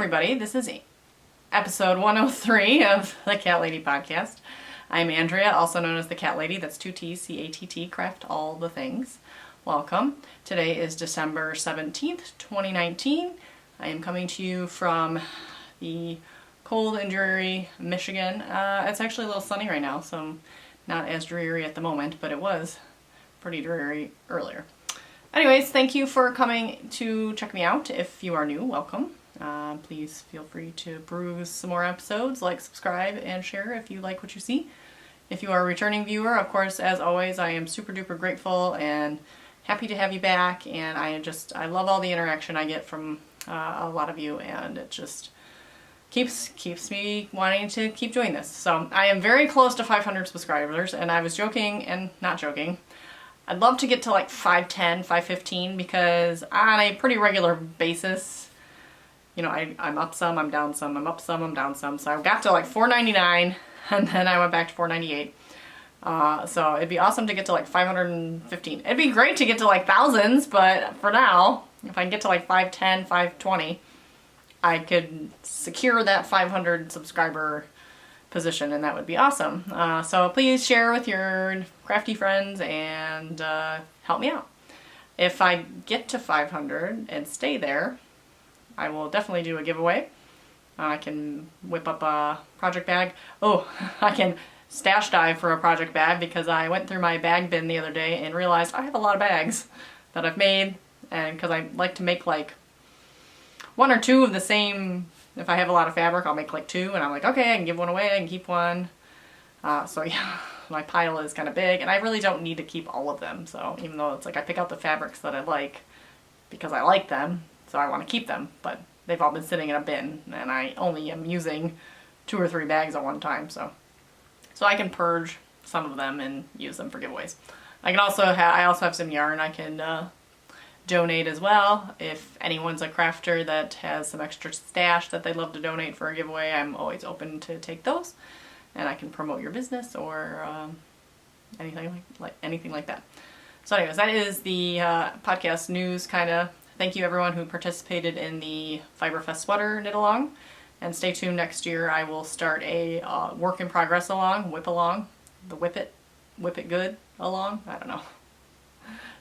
everybody, this is episode 103 of the Cat Lady podcast. I'm Andrea, also known as the Cat Lady. That's 2 T's, C-A-T-T, craft all the things. Welcome. Today is December 17th, 2019. I am coming to you from the cold and dreary Michigan. It's actually a little sunny right now, so not as dreary at the moment, but it was pretty dreary earlier. Anyways, thank you for coming to check me out. If you are new, welcome. Please feel free to peruse some more episodes, like, subscribe, and share if you like what you see. If you are a returning viewer, of course, as always, I am super duper grateful and happy to have you back, and I love all the interaction I get from a lot of you, and it just keeps me wanting to keep doing this. So I am very close to 500 subscribers, and I was joking and not joking. I'd love to get to like 510, 515, because on a pretty regular basis, you know, I'm up some, I'm down some, I'm up some, I'm down some. So I got to like 499, and then I went back to 498. So it'd be awesome to get to like 515. It'd be great to get to like thousands, but for now, if I can get to like 510, 520, I could secure that 500 subscriber position, and that would be awesome. So please share with your crafty friends and help me out. If I get to 500 and stay there, I will definitely do a giveaway. I can whip up a project bag. Oh, I can stash dive for a project bag, because I went through my bag bin the other day and realized I have a lot of bags that I've made, and because I like to make like one or two of the same. If I have a lot of fabric, I'll make like two, and I'm like, okay, I can give one away, I can keep one. So yeah, my pile is kind of big, and I really don't need to keep all of them. So even though it's like I pick out the fabrics that I like because I like them, so I want to keep them, but they've all been sitting in a bin, and I only am using 2 or 3 bags at one time. So I can purge some of them and use them for giveaways. I also have some yarn I can donate as well. If anyone's a crafter that has some extra stash that they'd love to donate for a giveaway, I'm always open to take those, and I can promote your business or anything like that. So anyways, that is the podcast news kind of. Thank you everyone who participated in the Fiberfest sweater knit along, and stay tuned. Next year I will start a work in progress along, whip it good along, I don't know.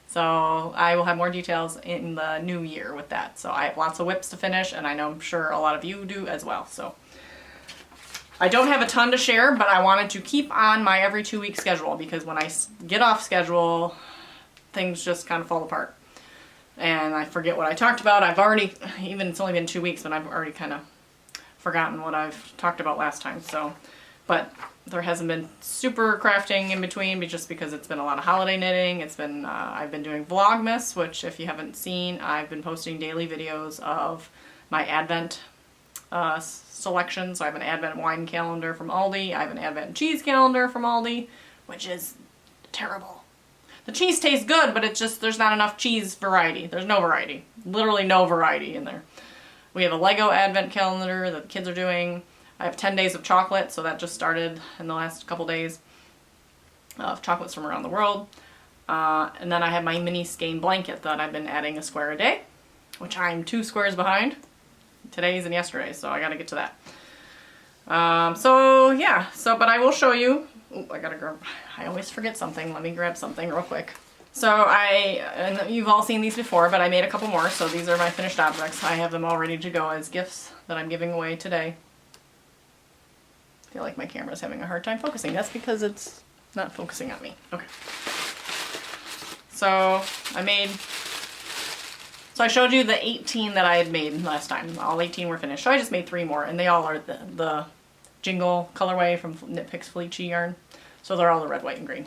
So I will have more details in the new year with that. So I have lots of whips to finish, and I'm sure a lot of you do as well. So I don't have a ton to share, but I wanted to keep on my every 2-week schedule, because when I get off schedule, things just kind of fall apart. And I forget what I talked about. It's only been 2 weeks, but I've already kind of forgotten what I've talked about last time. So, but there hasn't been super crafting in between, just because it's been a lot of holiday knitting. It's been, I've been doing Vlogmas, which if you haven't seen, I've been posting daily videos of my Advent selection. So I have an Advent wine calendar from Aldi. I have an Advent cheese calendar from Aldi, which is terrible. The cheese tastes good, but it's just, there's not enough cheese variety. There's no variety. Literally no variety in there. We have a Lego Advent calendar that the kids are doing. I have 10 days of chocolate, so that just started in the last couple days of chocolates from around the world. And then I have my mini skein blanket that I've been adding a square a day, which I'm 2 squares behind. Today's and yesterday's, so I gotta get to that. But I will show you. Ooh, I always forget something. Let me grab something real quick. So and you've all seen these before, but I made a couple more, so these are my finished objects. I have them all ready to go as gifts that I'm giving away today. I feel like my camera's having a hard time focusing. That's because it's not focusing on me. Okay. So I showed you the 18 that I had made last time. All 18 were finished. So I just made 3 more, and they all are the Jingle colorway from Knit Picks Fleechy yarn. So they're all the red, white, and green.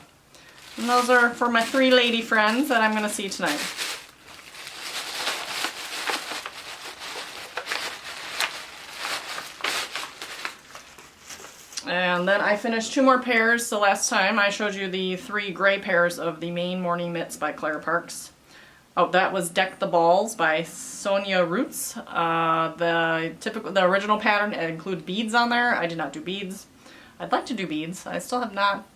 And those are for my 3 lady friends that I'm going to see tonight. And then I finished 2 more pairs. So last time I showed you the 3 gray pairs of the Maine Morning Mitts by Clara Parks. Oh, that was Deck the Balls by Sonia Roots. The original pattern, it includes beads on there. I did not do beads. I'd like to do beads. I still have not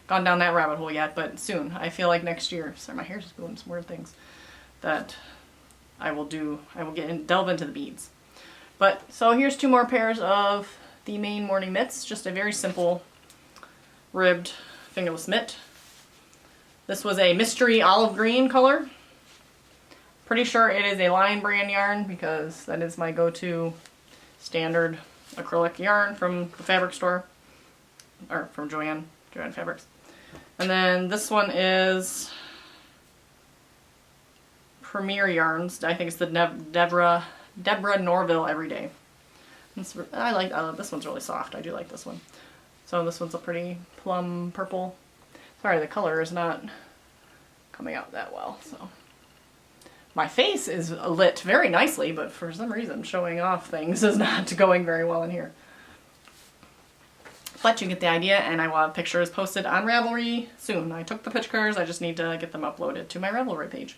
gone down that rabbit hole yet, but soon. I feel like next year. Sorry, my hair's just doing some weird things. That I will delve into the beads. But so here's 2 more pairs of the main morning mitts, just a very simple ribbed fingerless mitt. This was a mystery olive green color. Pretty sure it is a Lion brand yarn because that is my go-to standard acrylic yarn from the fabric store, or from Joanne Fabrics. And then this one is Premier Yarns. I think it's the Deborah Norville Everyday. I like this one's really soft. I do like this one. So this one's a pretty plum purple. Sorry, the color is not coming out that well. So my face is lit very nicely, but for some reason showing off things is not going very well in here. But you get the idea, and I will have pictures posted on Ravelry soon. I took the pictures, I just need to get them uploaded to my Ravelry page.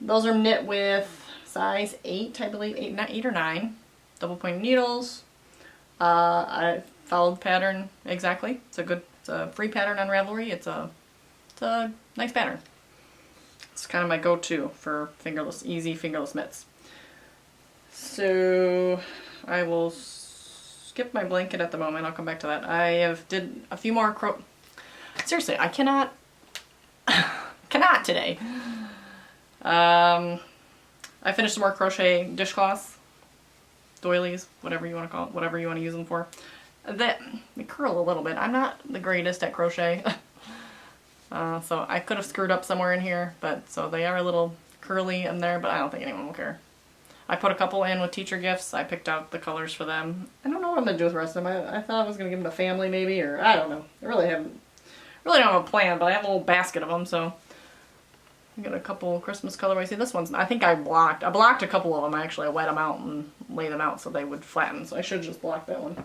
Those are knit with size 8, I believe, 8 or 9, double pointed needles. I followed the pattern exactly. It's a free pattern on Ravelry. It's a nice pattern. It's kind of my go-to for easy fingerless mitts. So I will skip my blanket at the moment. I'll come back to that. I did a few more seriously, I cannot today. I finished some more crochet dishcloths, doilies, whatever you want to call it, whatever you want to use them for. They curl a little bit. I'm not the greatest at crochet. So I could have screwed up somewhere in here, but so they are a little curly in there, but I don't think anyone will care. I put a couple in with teacher gifts. I picked out the colors for them. I don't know what I'm going to do with the rest of them. I thought I was going to give them to family maybe, or I don't know. I really don't have a plan, but I have a little basket of them, so I got a couple Christmas colorways. See, this one's, I think I blocked a couple of them. I wet them out and lay them out so they would flatten, so I should just block that one.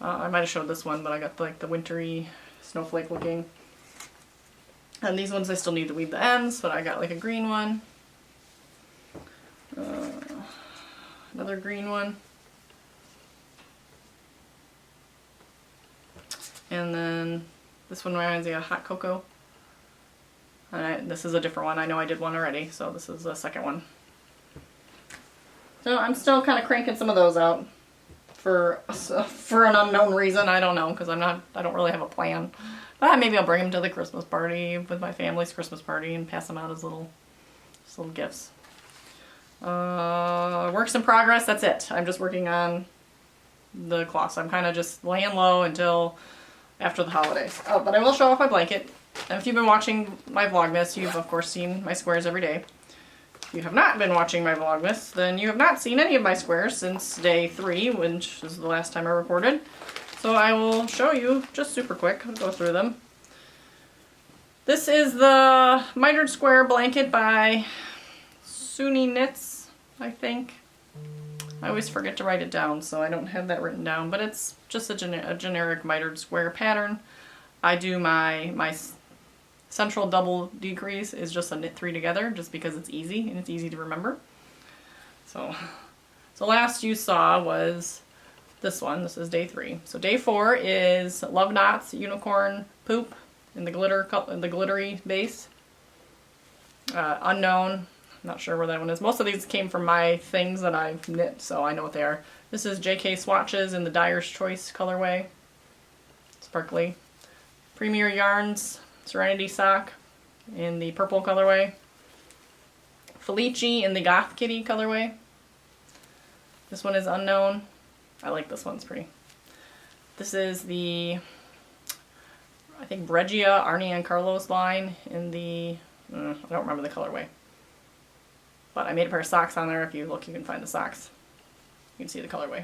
I might have showed this one, but I got like the wintry snowflake looking. And these ones I still need to weave the ends, but I got like a green one. Another green one. And then this one reminds me of hot cocoa. And this is a different one. I know I did one already, so this is the second one. So I'm still kind of cranking some of those out for an unknown reason. I don't know, because I don't really have a plan. But maybe I'll bring them to the Christmas party, with my family's Christmas party, and pass them out as little gifts. Works in progress, that's it. I'm just working on the cloths. I'm kind of just laying low until after the holidays. Oh, but I will show off my blanket. And if you've been watching my Vlogmas, you've of course seen my squares every day. If you have not been watching my Vlogmas, then you have not seen any of my squares since day 3, which is the last time I recorded. So I will show you just super quick. I'll go through them. This is the mitered square blanket by Suni Knits, I think. I always forget to write it down, so I don't have that written down, but it's just a generic mitered square pattern. I do my central double decrease is just a knit 3 together, just because it's easy and it's easy to remember. So last you saw was this one. This is day 3. So day 4 is Love Knots Unicorn Poop in the glittery base. Unknown. Not sure where that one is. Most of these came from my things that I've knit, so I know what they are. This is JK Swatches in the Dyer's Choice colorway. Sparkly. Premier Yarns Serenity Sock in the purple colorway. Felici in the Goth Kitty colorway. This one is unknown. I like this one, it's pretty. This is the, I think, Regia Arnie and Carlos line in the, I don't remember the colorway. But I made a pair of socks on there. If you look, you can find the socks. You can see the colorway.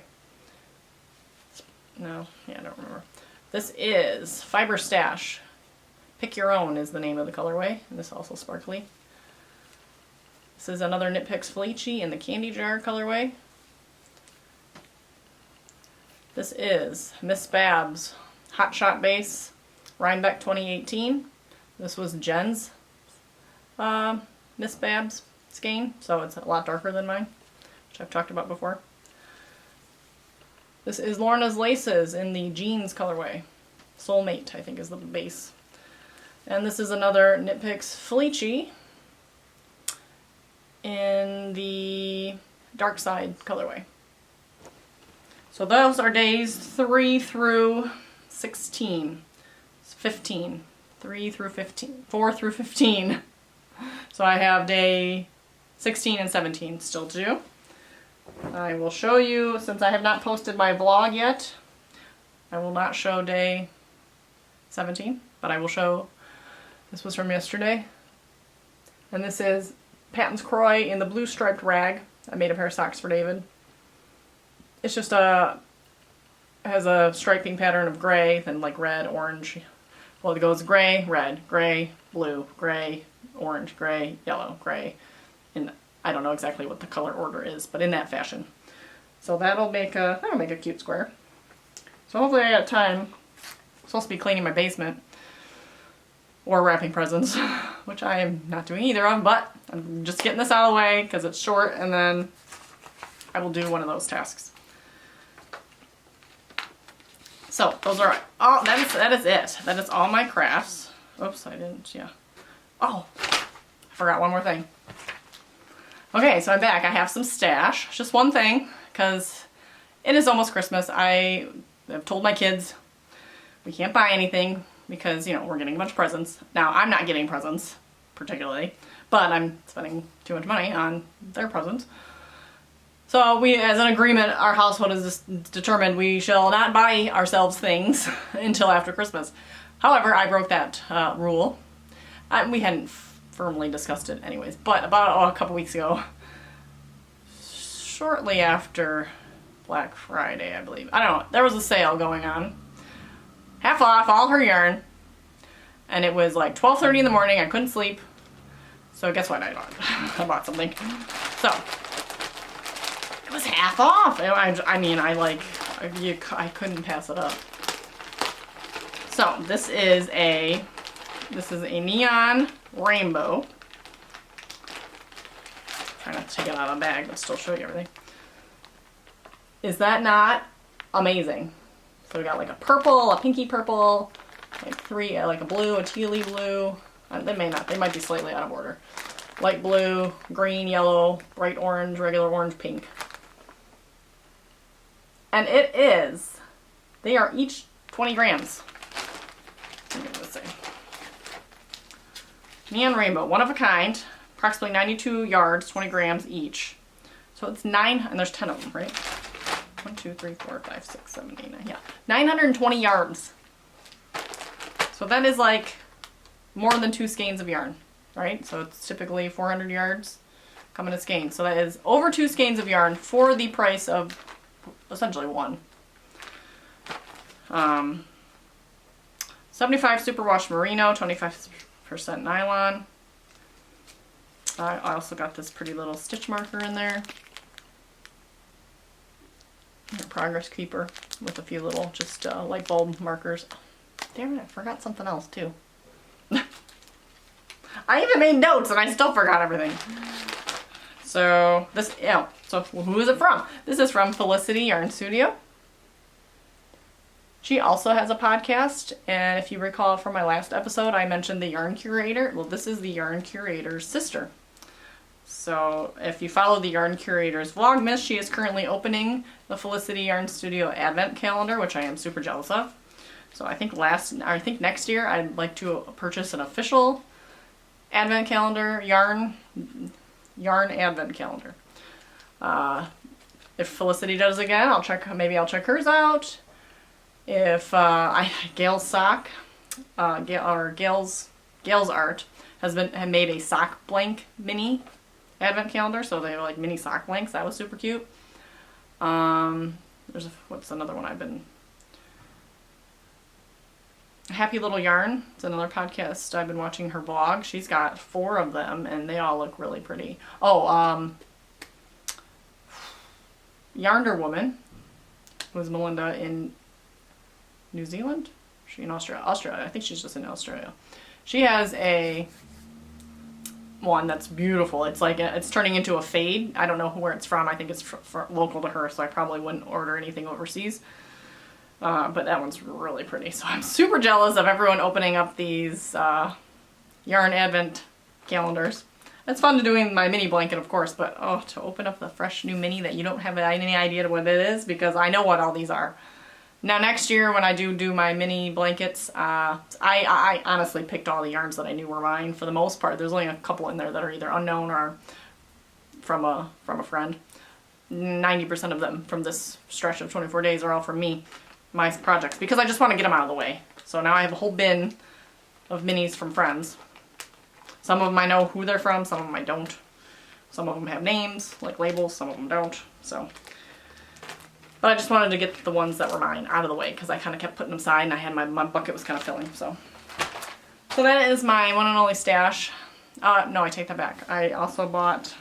No, yeah, I don't remember. This is Fiber Stash. Pick Your Own is the name of the colorway, and this is also sparkly. This is another Knit Picks Felici in the Candy Jar colorway. This is Miss Babs Hot Shot Base Rhinebeck 2018. This was Jen's Miss Babs skein, so it's a lot darker than mine, which I've talked about before. This is Lorna's Laces in the Jeans colorway. Soulmate, I think, is the base. And this is another Knit Picks Felici in the Dark Side colorway. So those are days 3 through 16. It's 15. 3 through 15. 4 through 15. So I have day 16 and 17 still to do. I will show you, since I have not posted my vlog yet, I will not show day 17, but I will show, this was from yesterday. And this is Patton's Croy in the blue striped rag. I made a pair of socks for David. It's just has a striping pattern of gray, then like red, orange. Well, it goes gray, red, gray, blue, gray, orange, gray, yellow, gray. And I don't know exactly what the color order is, but in that fashion. So that'll make a cute square. So hopefully I got time. I'm supposed to be cleaning my basement or wrapping presents, which I am not doing either of, but I'm just getting this out of the way because it's short, and then I will do one of those tasks. So those are all, that is it. That is all my crafts. Oops, I didn't, yeah. Oh, I forgot one more thing. Okay, so I'm back. I have some stash. Just one thing, because it is almost Christmas. I have told my kids we can't buy anything because, you know, we're getting a bunch of presents. Now, I'm not getting presents, particularly, but I'm spending too much money on their presents. So we, as an agreement, our household is determined we shall not buy ourselves things until after Christmas. However, I broke that rule. We hadn't firmly discussed it anyways, but about a couple weeks ago, shortly after Black Friday, I believe. I don't know, there was a sale going on. Half off all her yarn. And it was like 12:30 in the morning, I couldn't sleep. So guess what I bought? I bought something. So, it was half off. I mean, I couldn't pass it up. So, this is a neon rainbow. Try not to take it out of the bag, but still show you everything. Is that not amazing? So we got like a purple, a pinky purple, like three, like a blue, a tealy blue. They might be slightly out of order. Light blue, green, yellow, bright orange, regular orange, pink. And they are each 20 grams. Let me say. Neon rainbow, one of a kind, approximately 92 yards, 20 grams each. So it's 9, and there's 10 of them, right? 1, 2, 3, 4, 5, 6, 7, 8, 9, yeah. 920 yards. So that is like more than 2 skeins of yarn, right? So it's typically 400 yards come in a skein. So that is over 2 skeins of yarn for the price of essentially one. 75 superwash merino, 25% nylon. I also got this pretty little stitch marker in there. A progress keeper with a few little just light bulb markers. Damn it, I forgot something else too. I even made notes and I still forgot everything. So this, yeah, so who is it from? This is from Felicity Yarn Studio. She also has a podcast, and if you recall from my last episode, I mentioned the Yarn Curator. Well, this is the Yarn Curator's sister. So if you follow the Yarn Curator's Vlogmas, she is currently opening the Felicity Yarn Studio Advent Calendar, which I am super jealous of. So I think next year I'd like to purchase an official Advent calendar, yarn Advent calendar. If Felicity does again, maybe I'll check hers out. If Gail's Art had made a sock blank mini Advent calendar, so they were like mini sock blanks. That was super cute. What's another one I've been... Happy Little Yarn. It's another podcast. I've been watching her blog. She's got 4 of them, and they all look really pretty. Oh, Yarnder Woman was Melinda in New Zealand? Is she in Australia? Australia. I think she's just in Australia. She has a one that's beautiful. It's like it's turning into a fade. I don't know where it's from. I think it's local to her, so I probably wouldn't order anything overseas. But that one's really pretty. So I'm super jealous of everyone opening up these yarn Advent calendars. It's fun to doing my mini blanket, of course, but oh, to open up the fresh new mini that you don't have any idea what it is, because I know what all these are. Now next year when I do my mini blankets, I honestly picked all the yarns that I knew were mine for the most part. There's only a couple in there that are either unknown or from a friend. 90% of them from this stretch of 24 days are all from me, my projects, because I just want to get them out of the way. So now I have a whole bin of minis from friends. Some of them I know who they're from, some of them I don't. Some of them have names, like labels, some of them don't. So, but I just wanted to get the ones that were mine out of the way because I kind of kept putting them aside and I had my bucket was kind of filling. So that is my one and only stash. No, I take that back. I also bought,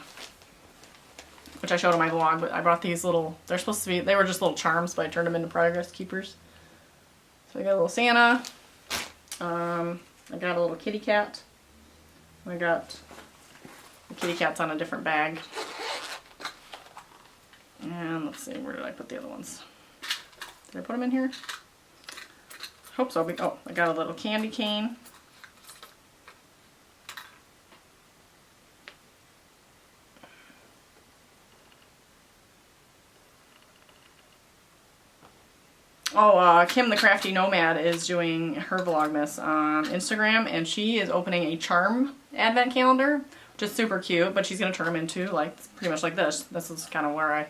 which I showed in my vlog, but I bought these little, they're supposed to be, they were just little charms, but I turned them into progress keepers. So I got a little Santa. I got a little kitty cat. I got the kitty cat's on a different bag. And let's see, where did I put the other ones? Did I put them in here? Hope so. Oh, I got a little candy cane. Oh, Kim the Crafty Nomad is doing her Vlogmas on Instagram, and she is opening a charm advent calendar, which is super cute, but she's going to turn them into, like, pretty much like this. This is kind of where I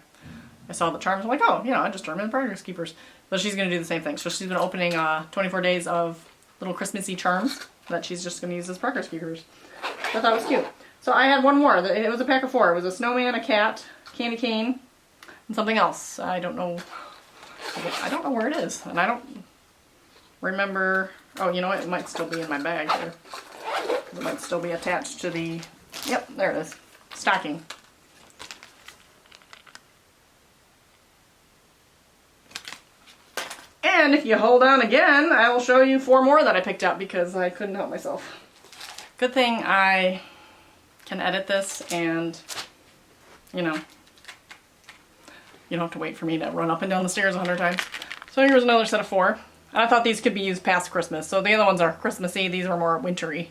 saw the charms. I'm like, oh, you know, I just turned them into progress keepers. So she's going to do the same thing. So she's been opening 24 days of little Christmassy charms that she's just going to use as progress keepers. I thought that was cute. So I had one more. It was a pack of 4. It was a snowman, a cat, candy cane, and something else. I don't know where it is, and I don't remember. Oh, you know what? It might still be in my bag here. It might still be attached to the, yep, there it is, stocking. And if you hold on again, I will show you 4 more that I picked up because I couldn't help myself. Good thing I can edit this and, you know, you don't have to wait for me to run up and down the stairs 100 times. So here's another set of 4. And I thought these could be used past Christmas. So the other ones are Christmassy, these are more wintry.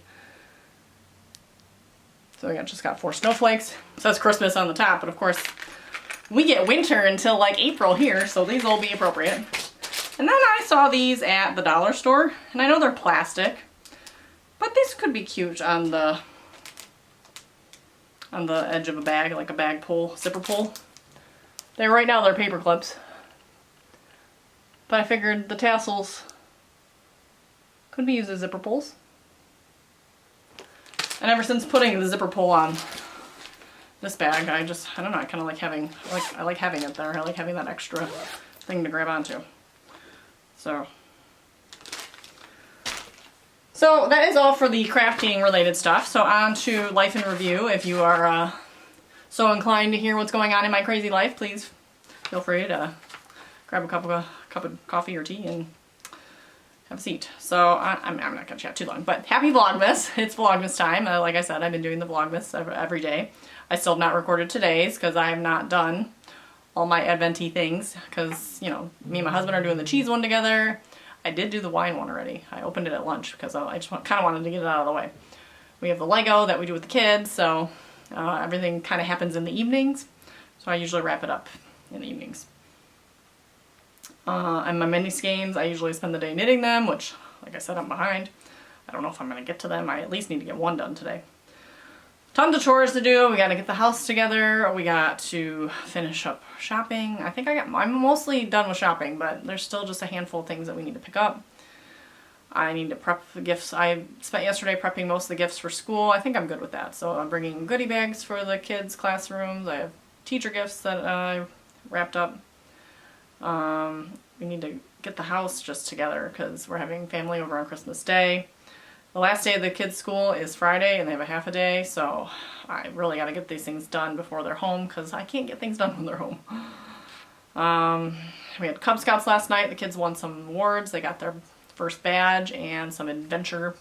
So I just got 4 snowflakes. It says Christmas on the top, but of course we get winter until like April here, so these will be appropriate. And then I saw these at the dollar store, and I know they're plastic, but these could be cute on the edge of a bag, like a bag pull, zipper pull. Right now they're paper clips, but I figured the tassels could be used as zipper pulls. And ever since putting the zipper pull on this bag, I don't know, I kind of like having, I like having it there. I like having that extra thing to grab onto. So that is all for the crafting related stuff. So on to life in review. If you are so inclined to hear what's going on in my crazy life, please feel free to grab a cup of coffee or tea and have a seat. So I'm not going to chat too long, but happy Vlogmas. It's Vlogmas time. Like I said, I've been doing the Vlogmas every day. I still have not recorded today's because I have not done all my Advent-y things because, you know, me and my husband are doing the cheese one together. I did do the wine one already. I opened it at lunch because I just kind of wanted to get it out of the way. We have the Lego that we do with the kids, so everything kind of happens in the evenings. So I usually wrap it up in the evenings. And my mini skeins, I usually spend the day knitting them, which, like I said, I'm behind. I don't know if I'm going to get to them. I at least need to get one done today. Tons of chores to do. We got to get the house together. We got to finish up shopping. I think I'm mostly done with shopping, but there's still just a handful of things that we need to pick up. I need to prep the gifts. I spent yesterday prepping most of the gifts for school. I think I'm good with that. So I'm bringing goodie bags for the kids' classrooms. I have teacher gifts that I wrapped up. We need to get the house just together because we're having family over on Christmas Day. The last day of the kids' school is Friday and they have a half a day, so I really got to get these things done before they're home because I can't get things done when they're home. We had Cub Scouts last night. The kids won some awards. They got their first badge and some adventure.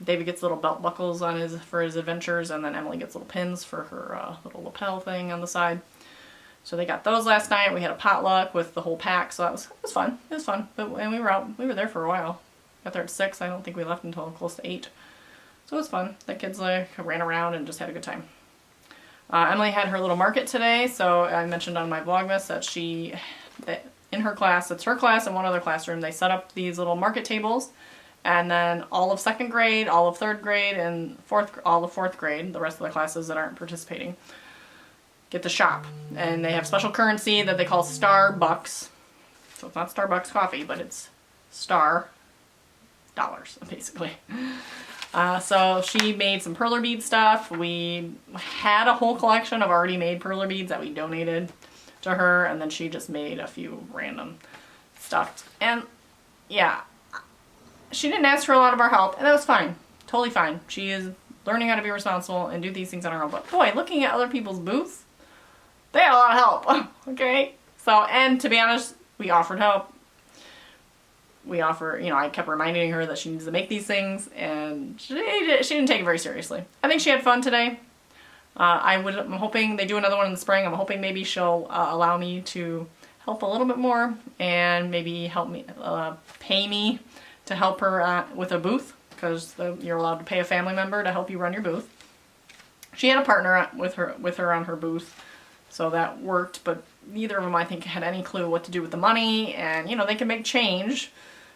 David gets little belt buckles on for his adventures, and then Emily gets little pins for her little lapel thing on the side. So they got those last night. We had a potluck with the whole pack, so it was fun. It was fun. And we were there for a while. Got there at 6. I don't think we left until close to 8. So it was fun. The kids like ran around and just had a good time. Emily had her little market today, so I mentioned on my Vlogmas that in her class, it's her class and one other classroom, they set up these little market tables, and then all of 2nd grade, all of 3rd grade, and all of 4th grade, the rest of the classes that aren't participating, get to shop. And they have special currency that they call Starbucks. So it's not Starbucks coffee, but it's Star dollars, basically. So she made some perler bead stuff. We had a whole collection of already made perler beads that we donated to her, and then she just made a few random stuff. And yeah, she didn't ask for a lot of our help, and that was fine. Totally fine. She is learning how to be responsible and do these things on her own. But boy, looking at other people's booths, they had a lot of help. Okay? So, and to be honest, we offered help. I kept reminding her that she needs to make these things, and she didn't take it very seriously. I think she had fun today. I'm hoping they do another one in the spring. I'm hoping maybe she'll allow me to help a little bit more, and maybe help me, pay me to help her with a booth, because you're allowed to pay a family member to help you run your booth. She had a partner with her on her booth, so that worked, but neither of them, I think, had any clue what to do with the money, and, they can make change.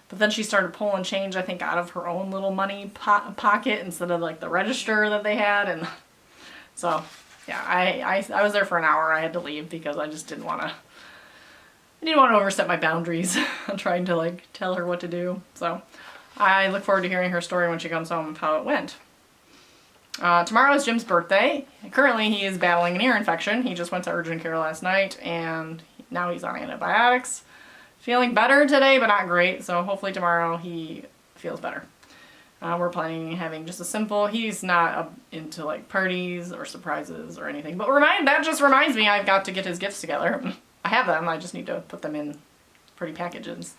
But then she started pulling change, I think, out of her own little money pocket instead of like the register that they had. And so, yeah, I was there for an hour. I had to leave because I just didn't want to overstep my boundaries on trying to like tell her what to do. So I look forward to hearing her story when she comes home of how it went. Tomorrow is Jim's birthday. Currently he is battling an ear infection. He just went to urgent care last night, and now he's on antibiotics. Feeling better today, but not great, so hopefully tomorrow he feels better. We're planning on having just a simple, he's not into like parties or surprises or anything, but that just reminds me I've got to get his gifts together. I have them, I just need to put them in pretty packages.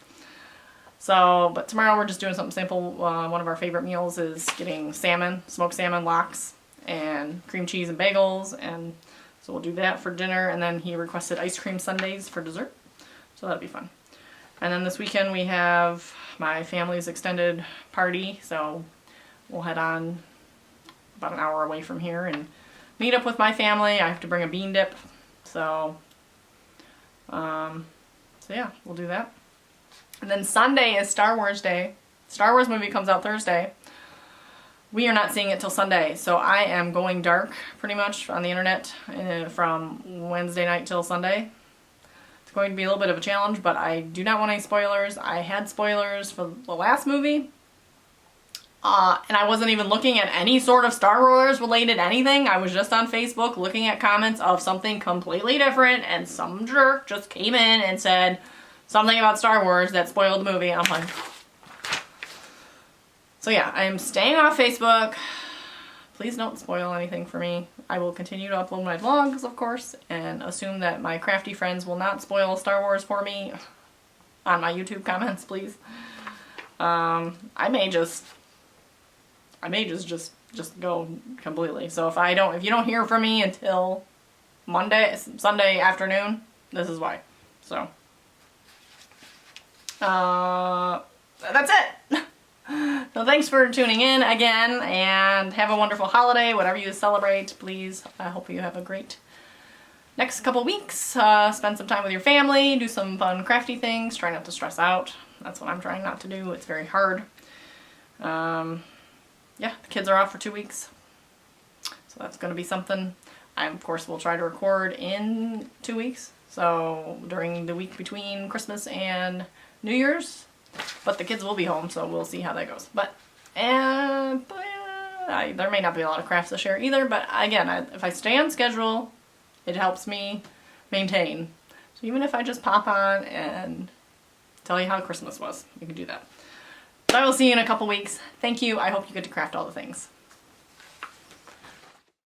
So, but tomorrow we're just doing something simple. One of our favorite meals is getting salmon, smoked salmon lox, and cream cheese and bagels, and so we'll do that for dinner, and then he requested ice cream sundaes for dessert, so that'll be fun. And then this weekend we have my family's extended party, so we'll head on about an hour away from here and meet up with my family. I have to bring a bean dip, so yeah, we'll do that. And then Sunday is Star Wars Day. Star Wars movie comes out Thursday. We are not seeing it till Sunday, so I am going dark pretty much on the internet from Wednesday night till Sunday. It's going to be a little bit of a challenge, but I do not want any spoilers. I had spoilers for the last movie, and I wasn't even looking at any sort of Star Wars related anything. I was just on Facebook looking at comments of something completely different, and some jerk just came in and said something about Star Wars that spoiled the movie, and I'm like... So yeah, I'm staying off Facebook. Please don't spoil anything for me. I will continue to upload my vlogs, of course, and assume that my crafty friends will not spoil Star Wars for me on my YouTube comments, please. I may just go completely. So if you don't hear from me until Sunday afternoon, this is why. So, that's it. So thanks for tuning in again, and have a wonderful holiday, whatever you celebrate, please. I hope you have a great next couple weeks. Spend some time with your family, do some fun crafty things, try not to stress out. That's what I'm trying not to do. It's very hard. Yeah, the kids are off for 2 weeks, so that's going to be something. I, of course, will try to record in 2 weeks, so during the week between Christmas and New Year's. But the kids will be home, so we'll see how that goes. But there may not be a lot of crafts to share either, but again, if I stay on schedule, it helps me maintain. So even if I just pop on and tell you how Christmas was, you can do that. So I will see you in a couple weeks. Thank you. I hope you get to craft all the things.